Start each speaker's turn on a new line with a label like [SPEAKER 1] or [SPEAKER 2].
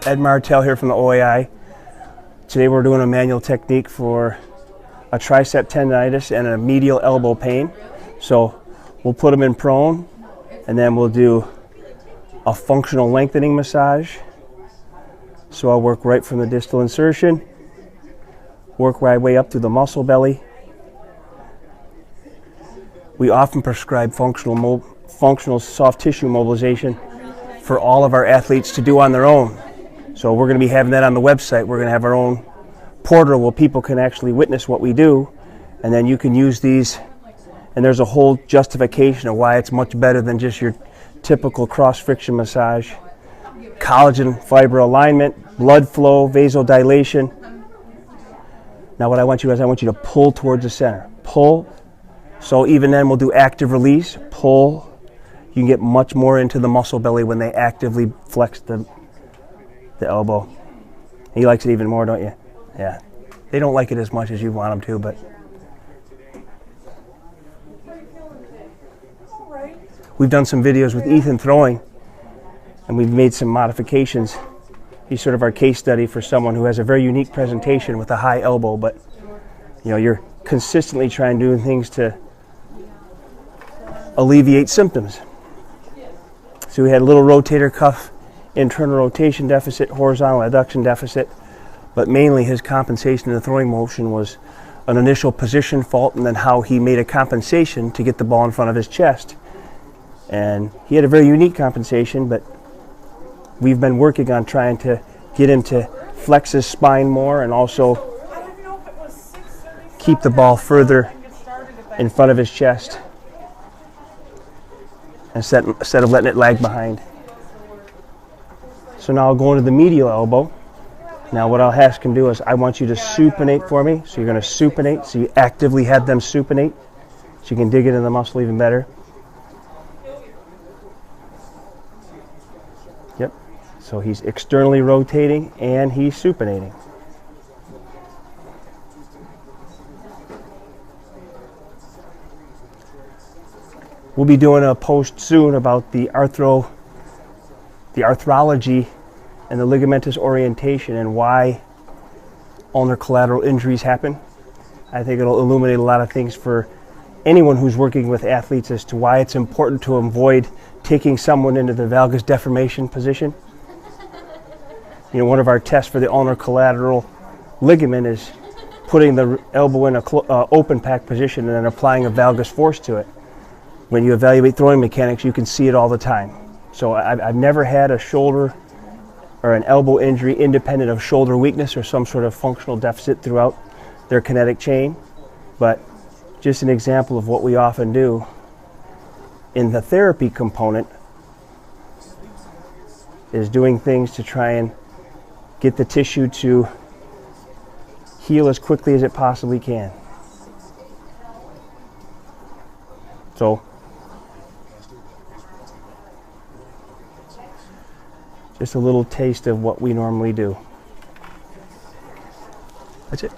[SPEAKER 1] Ed Martel here from the OAI. Today we're doing a manual technique for a tricep tendonitis and a medial elbow pain. So we'll put them in prone and then we'll do a functional lengthening massage. So I'll work right from the distal insertion, work my way up through the muscle belly. We often prescribe functional soft tissue mobilization for all of our athletes to do on their own. So we're going to be having that on the website. We're going to have our own portal where people can actually witness what we do, and then you can use these, and there's a whole justification of why it's much better than just your typical cross-friction massage. Collagen fiber alignment, blood flow, vasodilation. Now what I want you to pull towards the center. Pull. So even then we'll do active release. Pull. You can get much more into the muscle belly when they actively flex the elbow. He likes it even more, don't you? Yeah. They don't like it as much as you want them to, but we've done some videos with Ethan throwing, and we've made some modifications. He's sort of our case study for someone who has a very unique presentation with a high elbow, but you know, you're consistently trying to do things to alleviate symptoms. So we had a little rotator cuff internal rotation deficit, horizontal adduction deficit, but mainly his compensation in the throwing motion was an initial position fault and then how he made a compensation to get the ball in front of his chest. And he had a very unique compensation, but we've been working on trying to get him to flex his spine more and also keep the ball further in front of his chest instead of letting it lag behind. So now I'll go into the medial elbow. Now what I'll ask him to do is I want you to supinate for me. So you're going to supinate. So you actively have them supinate so you can dig into the muscle even better. Yep. So he's externally rotating and he's supinating. We'll be doing a post soon about the arthrology and the ligamentous orientation and why ulnar collateral injuries happen. I think it'll illuminate a lot of things for anyone who's working with athletes as to why it's important to avoid taking someone into the valgus deformation position. You know, one of our tests for the ulnar collateral ligament is putting the elbow in a open pack position and then applying a valgus force to it. When you evaluate throwing mechanics, you can see it all the time. So I've never had a shoulder or an elbow injury independent of shoulder weakness or some sort of functional deficit throughout their kinetic chain. But just an example of what we often do in the therapy component is doing things to try and get the tissue to heal as quickly as it possibly can. So just a little taste of what we normally do. That's it.